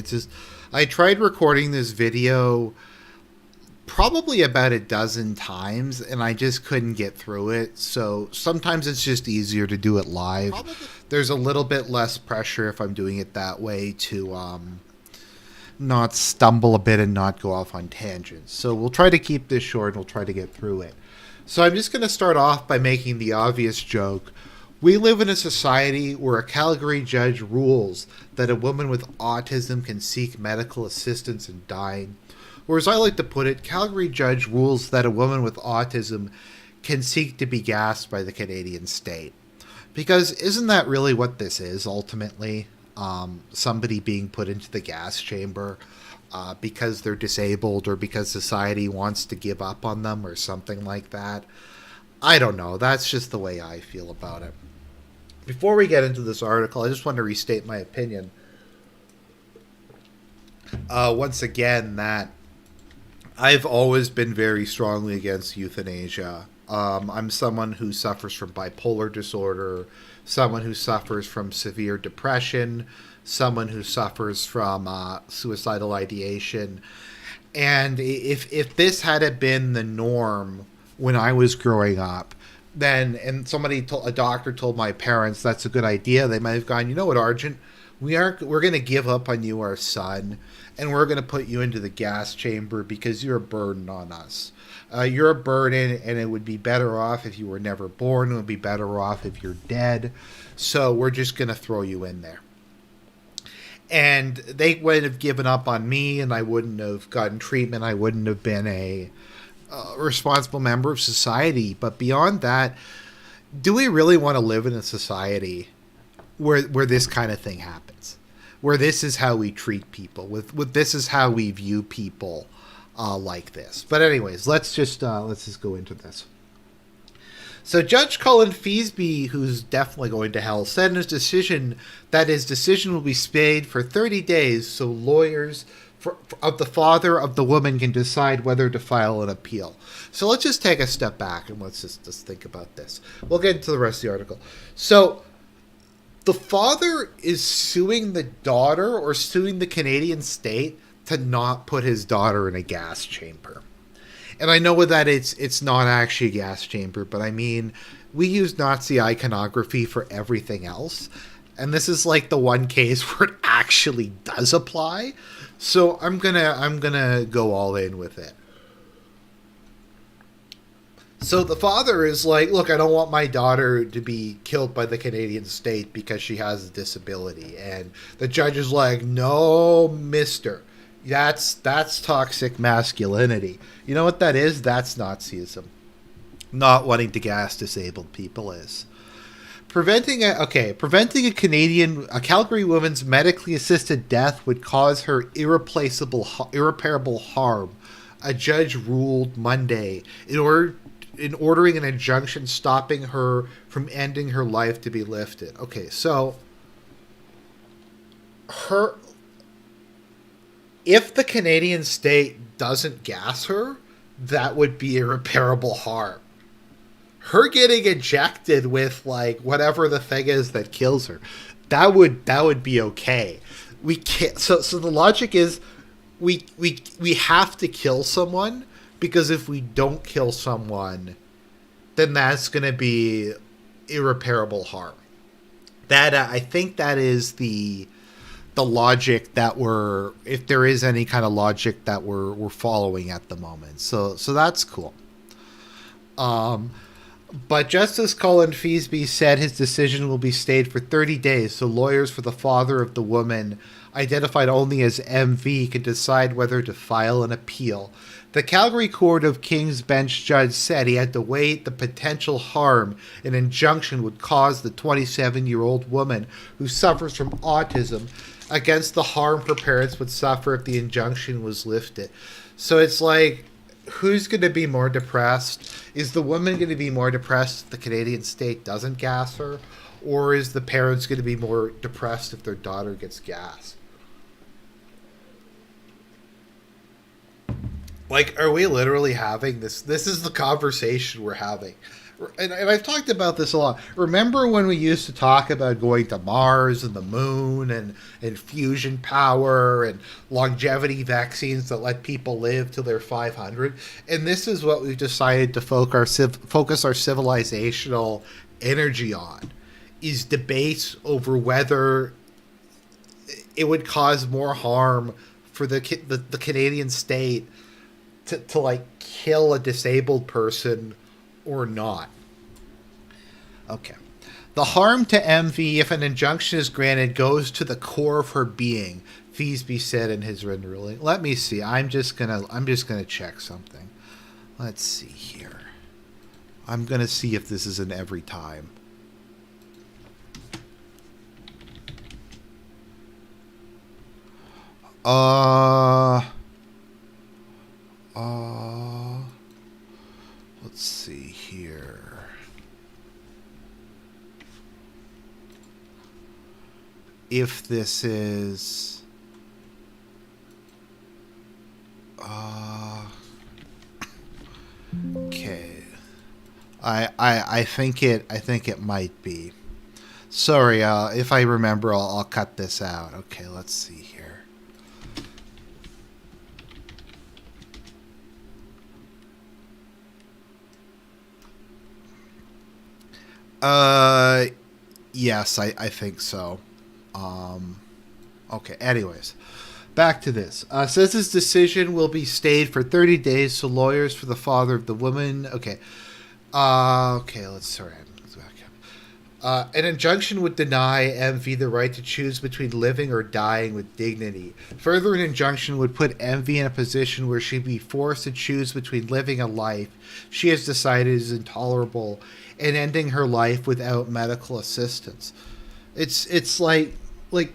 It's just, I tried recording this video probably about a dozen times, and I just couldn't get through it. So sometimes it's just easier to do it live. There's a little bit less pressure if I'm doing it that way to not stumble a bit and not go off on tangents. So we'll try to keep this short and we'll try to get through it. So I'm just going to start off by making the obvious joke. We live in a society where a Calgary judge rules that a woman with autism can seek medical assistance in dying. Or as I like to put it, Calgary judge rules that a woman with autism can seek to be gassed by the Canadian state. Because isn't that really what this is, ultimately? Somebody being put into the gas chamber because they're disabled or because society wants to give up on them or something like that. I don't know. That's just the way I feel about it. Before we get into this article, I just want to restate my opinion. Once again, that I've always been very strongly against euthanasia. I'm someone who suffers from bipolar disorder, someone who suffers from severe depression, someone who suffers from suicidal ideation. And if this had been the norm when I was growing up, then, and a doctor told my parents that's a good idea, they might have gone, you know what, Argent, we're going to give up on you, our son, and we're going to put you into the gas chamber because you're a burden on us. You're a burden, and it would be better off if you were never born. It would be better off if you're dead. So we're just going to throw you in there. And they would have given up on me, and I wouldn't have gotten treatment. I wouldn't have been a responsible member of society. But beyond that, do we really want to live in a society where this kind of thing happens? Where this is how we treat people, with this is how we view people like this. But anyways, let's just go into this. So Judge Colin Feasby, who's definitely going to hell, said in his decision that his decision will be stayed for 30 days so lawyers of the father of the woman can decide whether to file an appeal. So let's just take a step back and let's just think about this. We'll get into the rest of the article. So the father is suing the daughter or suing the Canadian state to not put his daughter in a gas chamber. And I know that it's not actually a gas chamber, but I mean, we use Nazi iconography for everything else. And this is like the one case where it actually does apply. So I'm gonna go all in with it. So the father is like, look, I don't want my daughter to be killed by the Canadian state because she has a disability. And the judge is like, no, mister. That's toxic masculinity. You know what that is? That's Nazism. Not wanting to gas disabled people is. Preventing a Calgary woman's medically assisted death would cause her irreparable harm. A judge ruled Monday in ordering an injunction stopping her from ending her life to be lifted. Okay, so if the Canadian state doesn't gas her, that would be irreparable harm. Her getting injected with like whatever the thing is that kills her, that would be okay. We can't. So the logic is, we have to kill someone, because if we don't kill someone, then that's going to be irreparable harm. That I think that is the logic that if there is any kind of logic that we're following at the moment. So that's cool. But Justice Colin Feasby said his decision will be stayed for 30 days, so lawyers for the father of the woman, identified only as MV, can decide whether to file an appeal. The Calgary Court of King's Bench judge said he had to weigh the potential harm an injunction would cause the 27-year-old woman who suffers from autism against the harm her parents would suffer if the injunction was lifted. So it's like, who's going to be more depressed? Is the woman going to be more depressed if the Canadian state doesn't gas her? Or is the parents going to be more depressed if their daughter gets gassed? Like, are we literally having this? This is the conversation we're having. and I've talked about this a lot. Remember when we used to talk about going to Mars and the moon and fusion power and longevity vaccines that let people live till they're 500? And this is what we've decided to focus our civilizational energy on, is debates over whether it would cause more harm for the Canadian state to like kill a disabled person or not. Okay. The harm to MV, if an injunction is granted, goes to the core of her being, Feasby said in his written ruling. Let me see. I'm just gonna check something. Let's see here. I'm gonna see if this is an every time. Let's see here. If this is okay. I think it might be. Sorry, if I remember I'll cut this out. Okay, let's see here. Yes, I think so. Okay, anyways. Back to this. Says his decision will be stayed for 30 days, so lawyers for the father of the woman... Okay. Okay, let's back up. An injunction would deny MV the right to choose between living or dying with dignity. Further, an injunction would put MV in a position where she'd be forced to choose between living a life she has decided is intolerable and ending her life without medical assistance. It's like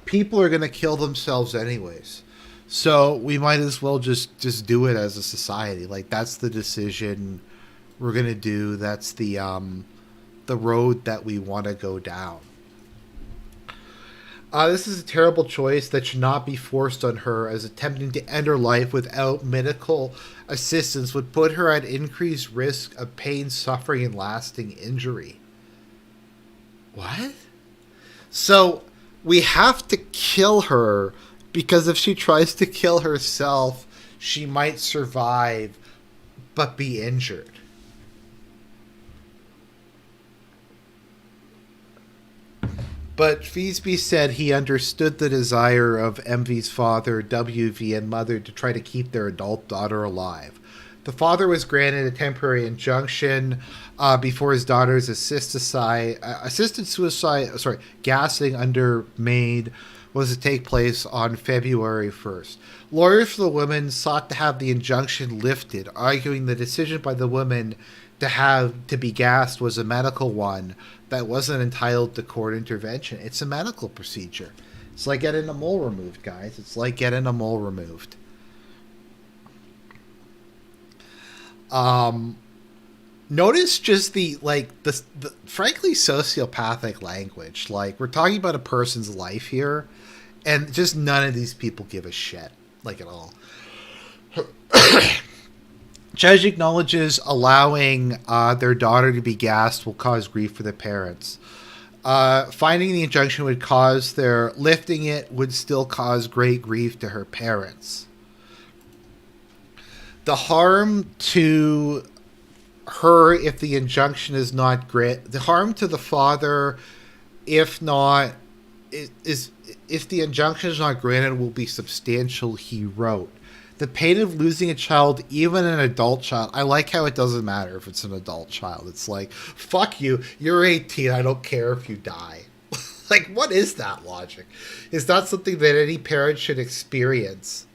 people are going to kill themselves anyways. So we might as well just do it as a society. Like, that's the decision we're going to do. That's the road that we want to go down. This is a terrible choice that should not be forced on her, as attempting to end her life without medical assistance would put her at increased risk of pain, suffering, and lasting injury. What? So we have to kill her because if she tries to kill herself, she might survive but be injured. But Feasby said he understood the desire of MV's father, WV, and mother to try to keep their adult daughter alive. The father was granted a temporary injunction before his daughter's gassing under MAID was to take place on February 1st. Lawyers for the woman sought to have the injunction lifted, arguing the decision by the woman to be gassed was a medical one that wasn't entitled to court intervention. It's a medical procedure. It's like getting a mole removed, guys. It's like getting a mole removed. Notice just the frankly sociopathic language. Like, we're talking about a person's life here, and just none of these people give a shit, like, at all. Judge acknowledges allowing their daughter to be gassed will cause grief for the parents. Finding the injunction would cause lifting it would still cause great grief to her parents. The harm to her if the injunction is not granted, the harm to the father if the injunction is not granted will be substantial, he wrote. The pain of losing a child, even an adult child, I like how it doesn't matter if it's an adult child. It's like, fuck you, you're 18, I don't care if you die. Like, what is that logic? Is that something that any parent should experience?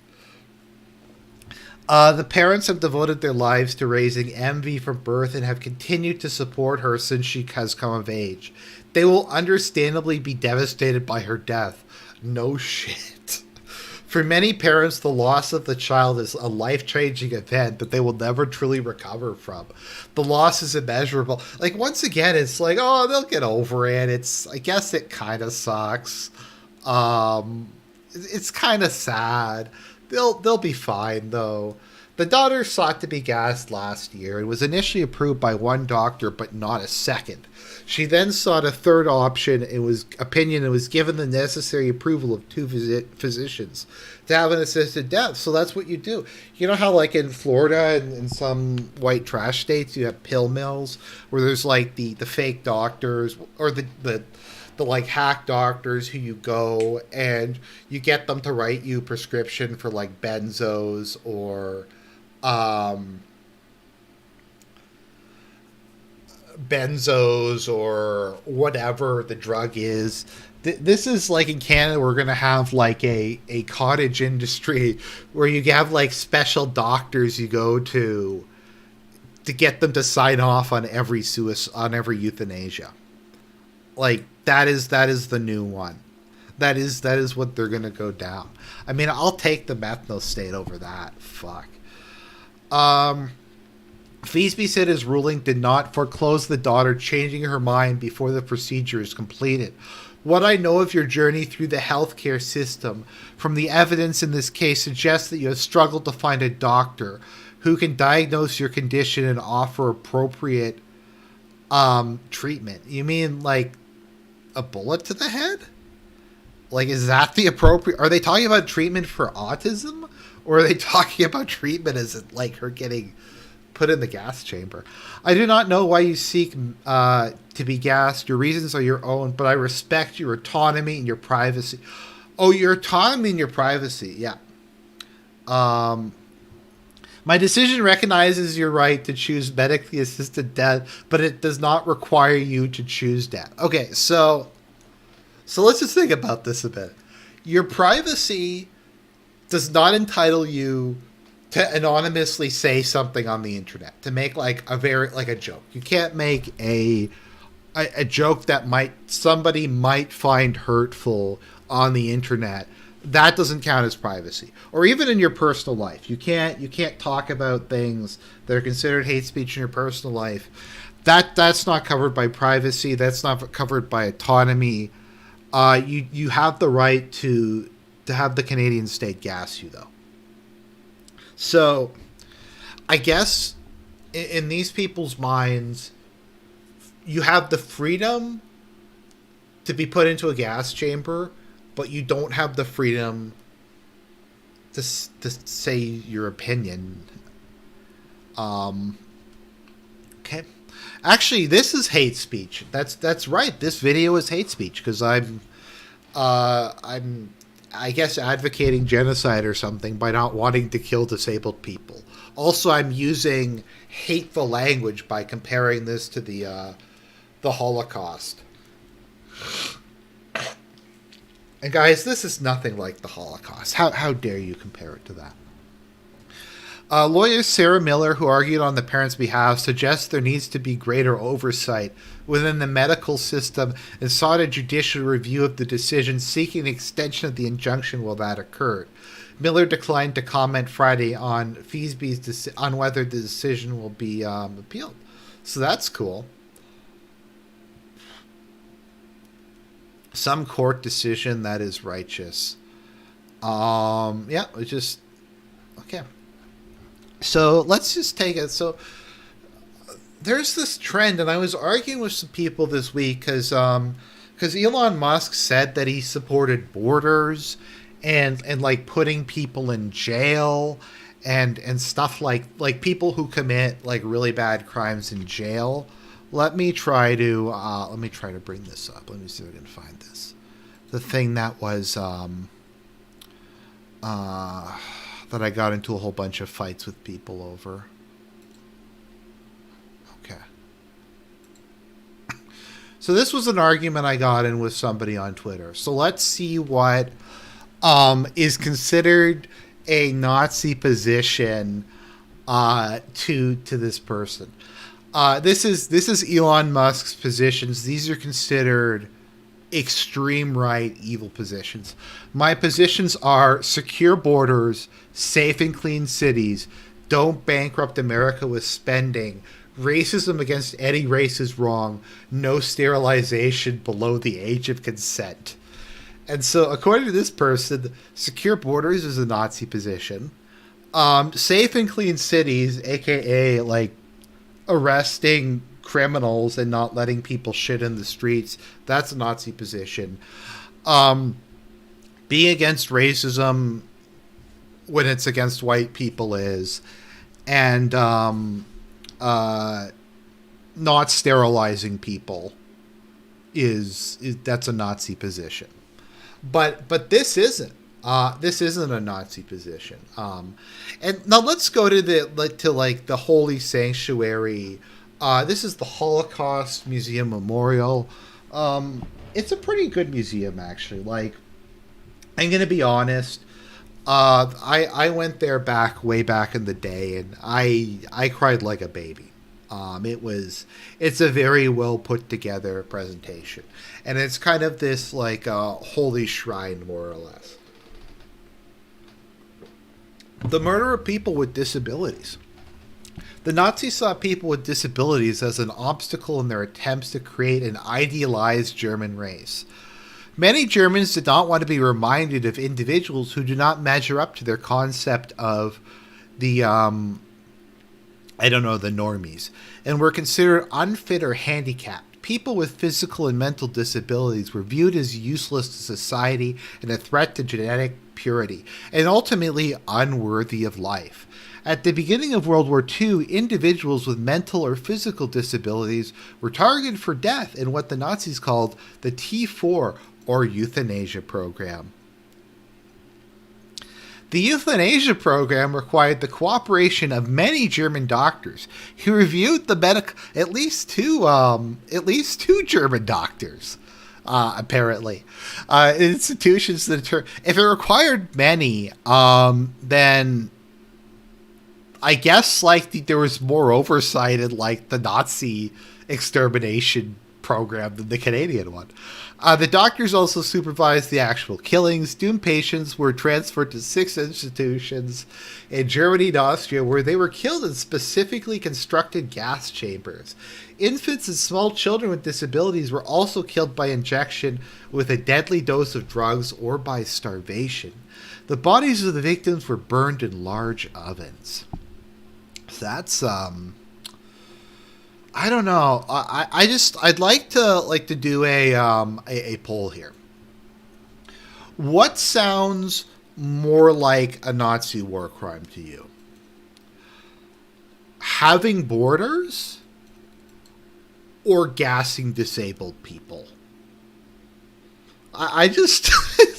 The parents have devoted their lives to raising MV from birth and have continued to support her since she has come of age. They will understandably be devastated by her death. No shit. For many parents, the loss of the child is a life-changing event that they will never truly recover from. The loss is immeasurable. Like, once again, it's like, oh, they'll get over it. I guess it kind of sucks. It's kind of sad. They'll be fine, though. The daughter sought to be gassed last year and was initially approved by one doctor, but not a second. She then sought a third option and was given the necessary approval of two physicians to have an assisted death. So that's what you do. You know how, like in Florida and in some white trash states, you have pill mills where there's like the fake doctors or the like hack doctors who you go and you get them to write you prescription for like benzos or or whatever the drug is. This is like in Canada, we're going to have like a cottage industry where you have like special doctors you go to get them to sign off on every euthanasia. Like that is the new one. That is what they're going to go down. I mean, I'll take the methanol state over that. Fuck. Feasby said his ruling did not foreclose the daughter changing her mind before the procedure is completed. What I know of your journey through the healthcare system from the evidence in this case suggests that you have struggled to find a doctor who can diagnose your condition and offer appropriate treatment. You mean like a bullet to the head? Like, is that the appropriate... Are they talking about treatment for autism? Or are they talking about treatment as like her getting put in the gas chamber? I do not know why you seek to be gassed. Your reasons are your own, but I respect your autonomy and your privacy. Oh, your autonomy and your privacy, yeah. My decision recognizes your right to choose medically assisted death, but it does not require you to choose death. Okay, so let's just think about this a bit. Your privacy does not entitle you to anonymously say something on the internet, to make like a joke. You can't make a joke that somebody might find hurtful on the internet. That doesn't count as privacy. Or even in your personal life, you can't talk about things that are considered hate speech in your personal life. That's not covered by privacy. That's not covered by autonomy. You have the right to have the Canadian state gas you, though. So, I guess in these people's minds, you have the freedom to be put into a gas chamber, but you don't have the freedom to say your opinion. Okay. Actually, this is hate speech. That's right. This video is hate speech because I'm I guess advocating genocide or something by not wanting to kill disabled people. Also, I'm using hateful language by comparing this to the Holocaust. And guys, this is nothing like the Holocaust. How dare you compare it to that? Lawyer Sarah Miller, who argued on the parents' behalf, suggests there needs to be greater oversight within the medical system and sought a judicial review of the decision, seeking an extension of the injunction while that occurred. Miller declined to comment Friday on Feasby's on whether the decision will be appealed. So that's cool. Some court decision that is righteous. Yeah, it's just okay. So let's just take it. So there's this trend, and I was arguing with some people this week because Elon Musk said that he supported borders and like putting people in jail and stuff like people who commit like really bad crimes in jail. Let me try to bring this up. Let me see if I can find this. The thing that was that I got into a whole bunch of fights with people over. Okay. So this was an argument I got in with somebody on Twitter. So let's see what is considered a Nazi position to this person. This is Elon Musk's positions. These are considered extreme right evil positions. My positions are secure borders, safe and clean cities, don't bankrupt America with spending, racism against any race is wrong, no sterilization below the age of consent. And so according to this person, secure borders is a Nazi position. Safe and clean cities, aka like arresting criminals and not letting people shit in the streets. That's a Nazi position. Um, Being against racism when it's against white people is, and not sterilizing people is that's a Nazi position. But this isn't. This isn't a Nazi position. And now let's go to the Holy Sanctuary. This is the Holocaust Museum Memorial. It's a pretty good museum, actually. Like, I'm gonna be honest. I went there way back in the day, and I cried like a baby. It's a very well put together presentation, and it's kind of this like holy shrine, more or less. The murder of people with disabilities. The Nazis saw people with disabilities as an obstacle in their attempts to create an idealized German race. Many Germans did not want to be reminded of individuals who do not measure up to their concept of the, the normies, and were considered unfit or handicapped. People with physical and mental disabilities were viewed as useless to society and a threat to genetic purity, and ultimately unworthy of life. At the beginning of World War II, individuals with mental or physical disabilities were targeted for death in what the Nazis called the T4, or euthanasia program. The euthanasia program required the cooperation of many German doctors who reviewed the medical. At least two German doctors, apparently, institutions that if it required many, then I guess there was more oversight in the Nazi extermination program than the Canadian one. The doctors also supervised the actual killings. Doomed patients were transferred to 6 institutions in Germany and Austria, where they were killed in specifically constructed gas chambers. Infants and small children with disabilities were also killed by injection with a deadly dose of drugs or by starvation. The bodies of the victims were burned in large ovens. So that's I don't know. I'd like to do a poll here. What sounds more like a Nazi war crime to you? Having borders or gassing disabled people? I just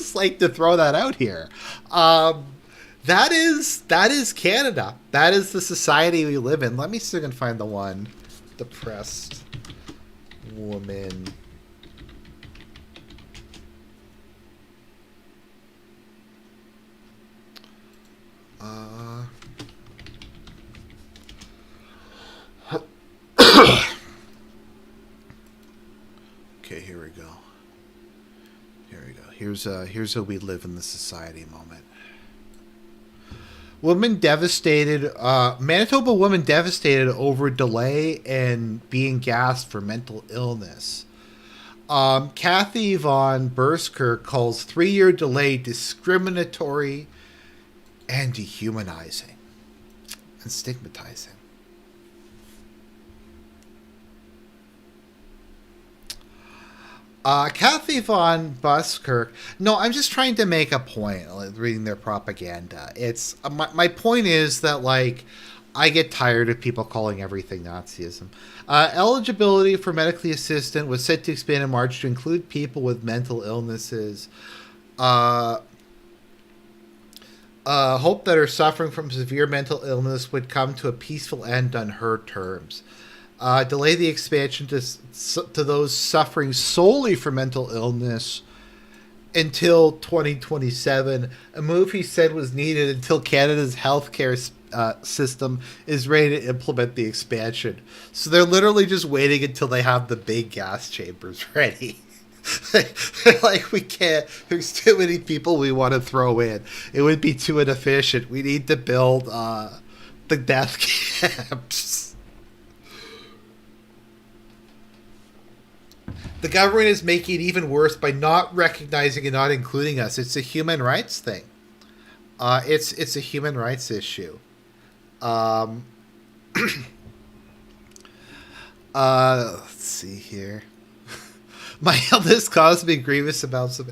just like to throw that out here. That is Canada. That is the society we live in. Let me see if I can find the one. Depressed woman. Okay, here we go. Here's a we live in the society moment. Woman devastated. Manitoba woman devastated over delay in being gassed for mental illness. Kathy von Bersker calls 3-year delay discriminatory and dehumanizing and stigmatizing. Kathy von Buskirk. No, I'm just trying to make a point. Reading their propaganda. It's my point is that I get tired of people calling everything Nazism. Eligibility for medically assistant was set to expand in March to include people with mental illnesses. Hope that are suffering from severe mental illness would come to a peaceful end on her terms. Delay the expansion to those suffering solely from mental illness until 2027, a move he said was needed until Canada's healthcare system is ready to implement the expansion. So they're literally just waiting until they have the big gas chambers ready. We can't, there's too many people we want to throw in. It would be too inefficient. We need to build the death camps. The government is making it even worse by not recognizing and not including us. It's a human rights thing. It's a human rights issue. Um, let's see here. My illness caused me grievous amounts of.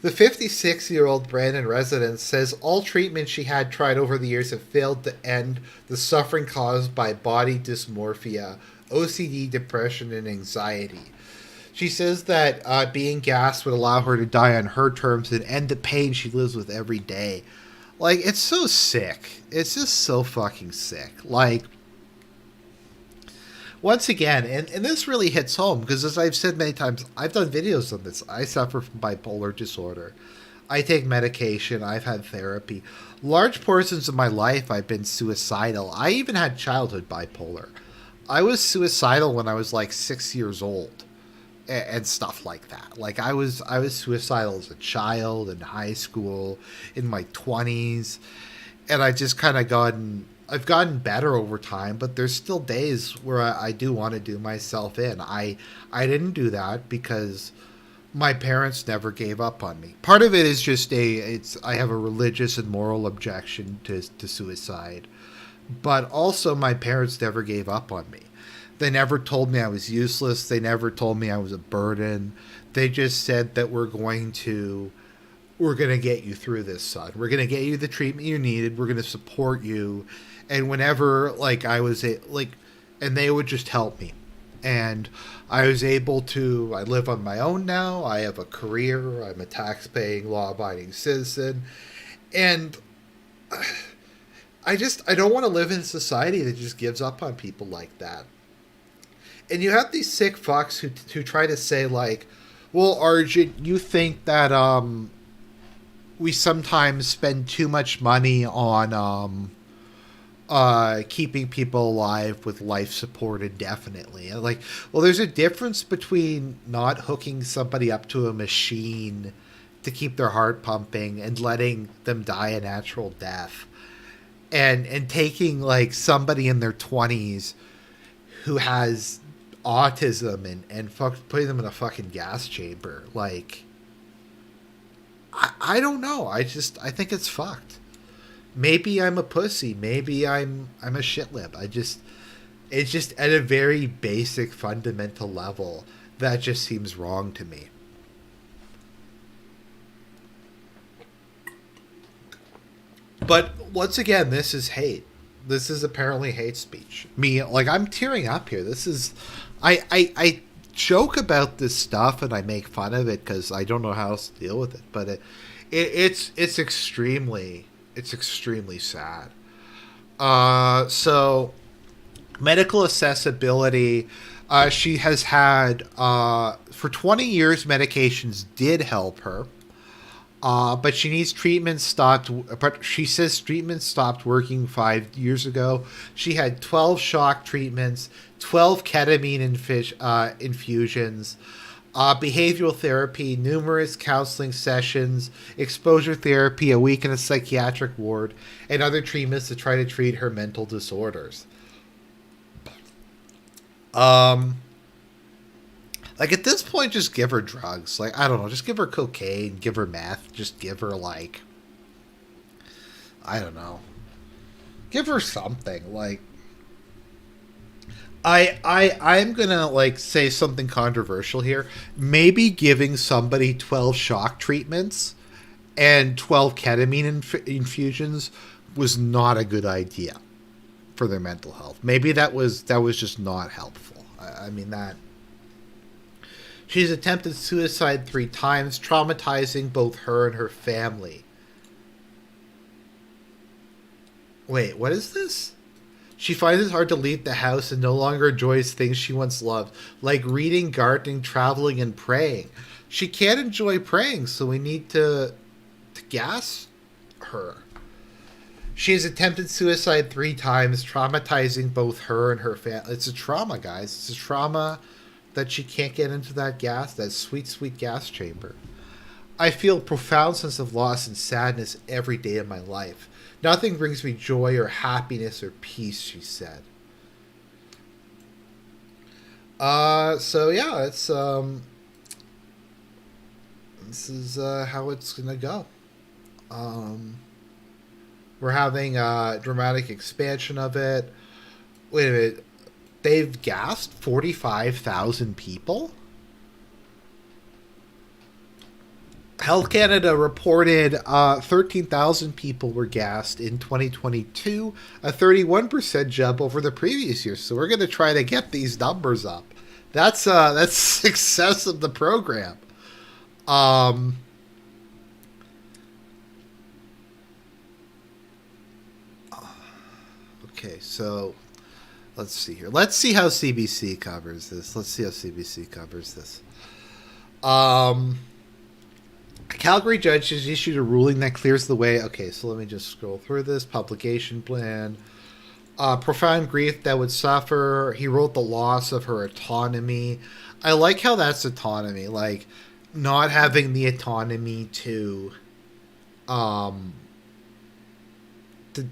The 56-year-old Brandon resident says all treatments she had tried over the years have failed to end the suffering caused by body dysmorphia, OCD, depression, and anxiety. She says that being gassed would allow her to die on her terms and end the pain she lives with every day. Like, it's so sick. It's just so fucking sick. Like, once again, and this really hits home because, as I've said many times, I've done videos on this. I suffer from bipolar disorder. I take medication. I've had therapy. Large portions of my life, I've been suicidal. I even had childhood bipolar. I was suicidal when I was like 6 years old, and stuff like that. Like I was suicidal as a child in high school, in my 20s, and I just kind of I've gotten better over time, but there's still days where I do want to do myself in. I didn't do that because my parents never gave up on me. Part of it is just I have a religious and moral objection to suicide, but also my parents never gave up on me. They never told me I was useless. They never told me I was a burden. They just said that we're going to get you through this, son. We're going to get you the treatment you needed. We're going to support you. And whenever, like, and they would just help me. And I was able to, I live on my own now. I have a career. I'm a tax-paying, law-abiding citizen. And I don't want to live in a society that just gives up on people like that. And you have these sick fucks who try to say, like, well, Arjun, you think that we sometimes spend too much money on keeping people alive with life support indefinitely. And like, well, there's a difference between not hooking somebody up to a machine to keep their heart pumping and letting them die a natural death, and taking like somebody in their 20s who has autism and putting them in a fucking gas chamber. Like, I don't know. I think it's fucked. Maybe I'm a pussy. Maybe I'm a shitlib. It's just at a very basic fundamental level that just seems wrong to me. But once again, this is hate. This is apparently hate speech. Me, like, I'm tearing up here. This is, I joke about this stuff and I make fun of it because I don't know how else to deal with it. But it's extremely sad. So medical accessibility. She has had for 20 years medications did help her. But she needs treatment stopped. But she says treatment stopped working 5 years ago. She had 12 shock treatments, 12 ketamine infusions, behavioral therapy, numerous counseling sessions, exposure therapy, a week in a psychiatric ward, and other treatments to try to treat her mental disorders. Like, at this point, just give her drugs. Like, I don't know, just give her cocaine, give her meth, just give her, like, I don't know, give her something. Like, I'm gonna, like, say something controversial here. Maybe giving somebody 12 shock treatments and 12 ketamine infusions was not a good idea for their mental health. Maybe that was just not helpful. I mean, that... She's attempted suicide 3 times, traumatizing both her and her family. Wait, what is this? She finds it hard to leave the house and no longer enjoys things she once loved, like reading, gardening, traveling, and praying. She can't enjoy praying, so we need to gas her. She has attempted suicide 3 times, traumatizing both her and her family. It's a trauma, guys. It's a trauma that she can't get into that sweet, sweet gas chamber. I feel a profound sense of loss and sadness every day of my life. Nothing brings me joy or happiness or peace, she said. So yeah, it's this is how it's gonna go. We're having a dramatic expansion of it. Wait a minute. They've gassed 45,000 people? Health Canada reported 13,000 people were gassed in 2022, a 31% jump over the previous year. So we're going to try to get these numbers up. That's success of the program. Okay, so let's see here. Let's see how CBC covers this. Calgary judge has issued a ruling that clears the way. Okay, so let me just scroll through this. Publication plan. Profound grief that would suffer. He wrote the loss of her autonomy. I like how that's autonomy. Like, not having the autonomy to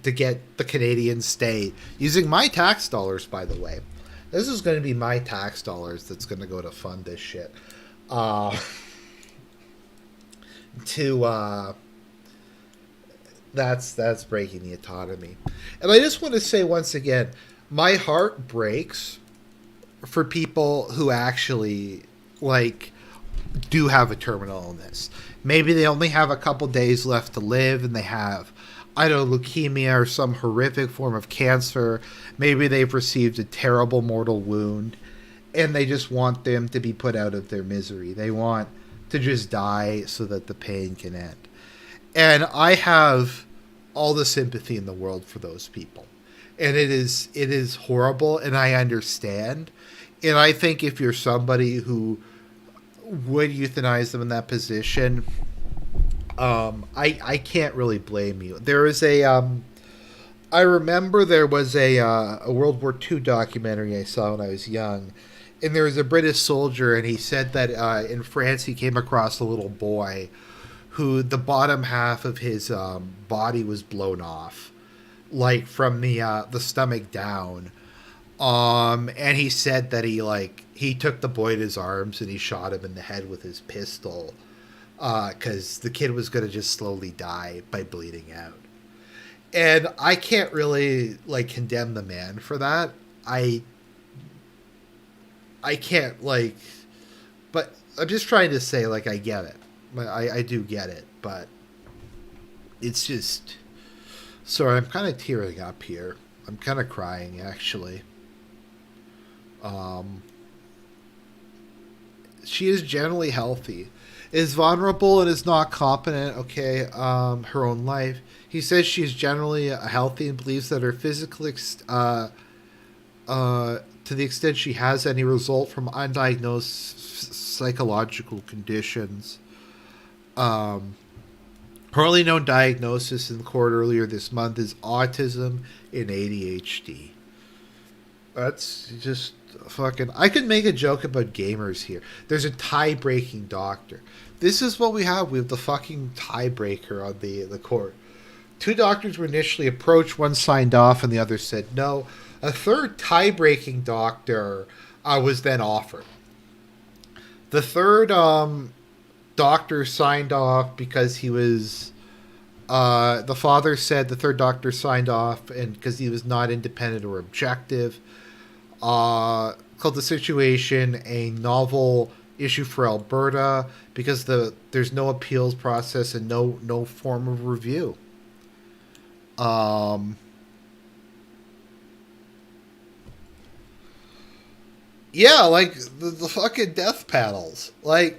get the Canadian state. Using my tax dollars, by the way. This is going to be my tax dollars that's going to go to fund this shit. That's breaking the autonomy. And I just want to say once again, my heart breaks for people who actually do have a terminal illness. Maybe they only have a couple days left to live and they have, I don't know, leukemia or some horrific form of cancer. Maybe they've received a terrible mortal wound and they just want them to be put out of their misery. They want to just die so that the pain can end. And I have all the sympathy in the world for those people. And it is horrible, and I understand. And I think if you're somebody who would euthanize them in that position, I can't really blame you. There is I remember there was a World War II documentary I saw when I was young, and there was a British soldier, and he said that in France he came across a little boy who the bottom half of his body was blown off, like from the stomach down. And he said that he took the boy in his arms and he shot him in the head with his pistol, because the kid was going to just slowly die by bleeding out. And I can't really condemn the man for that. I can't but I'm just trying to say I get it. I do get it, but it's just, sorry, I'm kind of tearing up here. I'm kind of crying, actually. She is generally healthy, is vulnerable, and is not competent. Okay, her own life. He says she is generally healthy and believes that her physical to the extent she has any result from undiagnosed psychological conditions. Her only known diagnosis in court earlier this month is autism and ADHD. That's just fucking... I could make a joke about gamers here. There's a tie-breaking doctor. This is what we have. We have the fucking tiebreaker on the court. Two doctors were initially approached. One signed off and the other said no. A third tie-breaking doctor was then offered. The third doctor signed off because he was... the father said the third doctor signed off and because he was not independent or objective. Called the situation a novel issue for Alberta because there's no appeals process and no form of review. Yeah, the fucking death paddles. I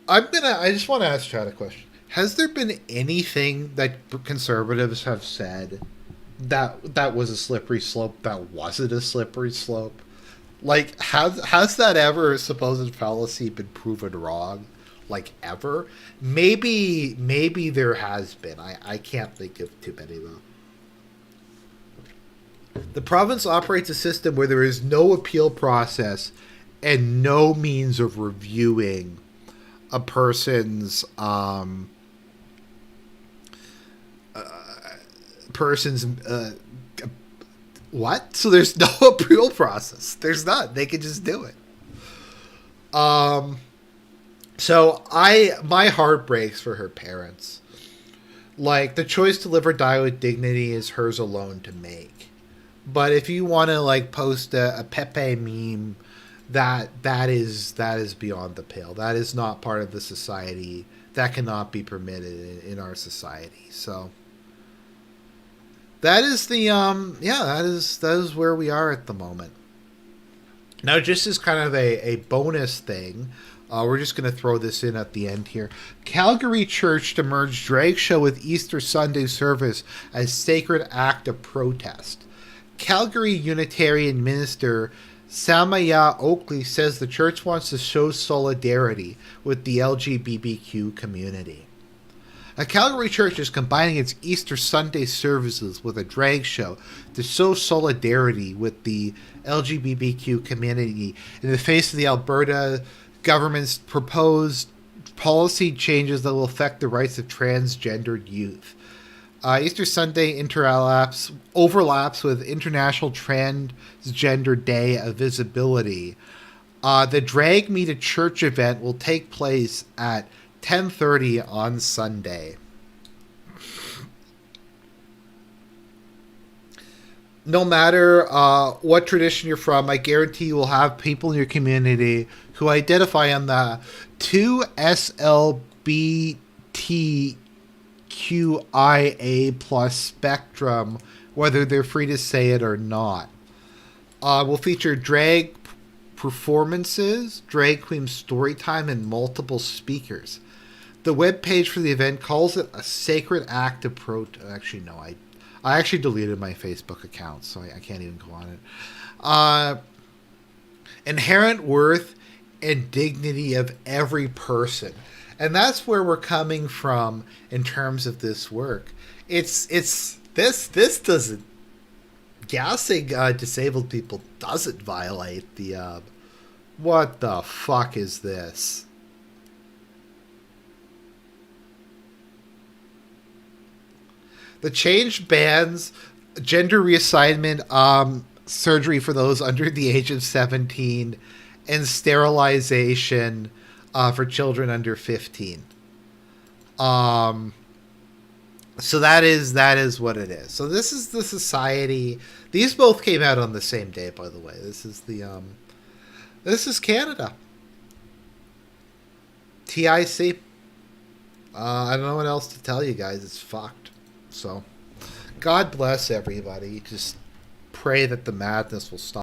just want to ask Chad a question. Has there been anything that conservatives have said that was a slippery slope that wasn't a slippery slope? Has that ever supposed fallacy been proven wrong? Ever? Maybe there has been. I can't think of too many though. The province operates a system where there is no appeal process and no means of reviewing a person's what? So there's no appeal process. There's not. They can just do it. So my heart breaks for her parents. Like, the choice to live or die with dignity is hers alone to make. But if you want to, like, post a Pepe meme, that is beyond the pale. That is not part of the society. That cannot be permitted in our society. So that is the that is where we are at the moment. Now, just as kind of a bonus thing, we're just going to throw this in at the end here. Calgary church to merge drag show with Easter Sunday service as sacred act of protest. Calgary Unitarian minister Samaya Oakley says the church wants to show solidarity with the LGBTQ community. A Calgary church is combining its Easter Sunday services with a drag show to show solidarity with the LGBTQ community in the face of the Alberta government's proposed policy changes that will affect the rights of transgendered youth. Easter Sunday overlaps with International Transgender Day of Visibility. The Drag Me to Church event will take place at 10:30 on Sunday. No matter what tradition you're from, I guarantee you will have people in your community who identify on the 2SLBTQIA plus spectrum, whether they're free to say it or not. We'll feature drag performances, drag queen story time, and multiple speakers. The webpage for the event calls it a sacred act of protest. Actually, no, I actually deleted my Facebook account, so I can't even go on it. Inherent worth and dignity of every person. And that's where we're coming from in terms of this work. This doesn't, gassing disabled people doesn't violate the, what the fuck is this? The change bans gender reassignment surgery for those under the age of 17 and sterilization for children under 15. So that is what it is. So this is the society. These both came out on the same day, by the way. This is Canada. TIC. I don't know what else to tell you guys. It's fucked. So, God bless everybody. Just pray that the madness will stop.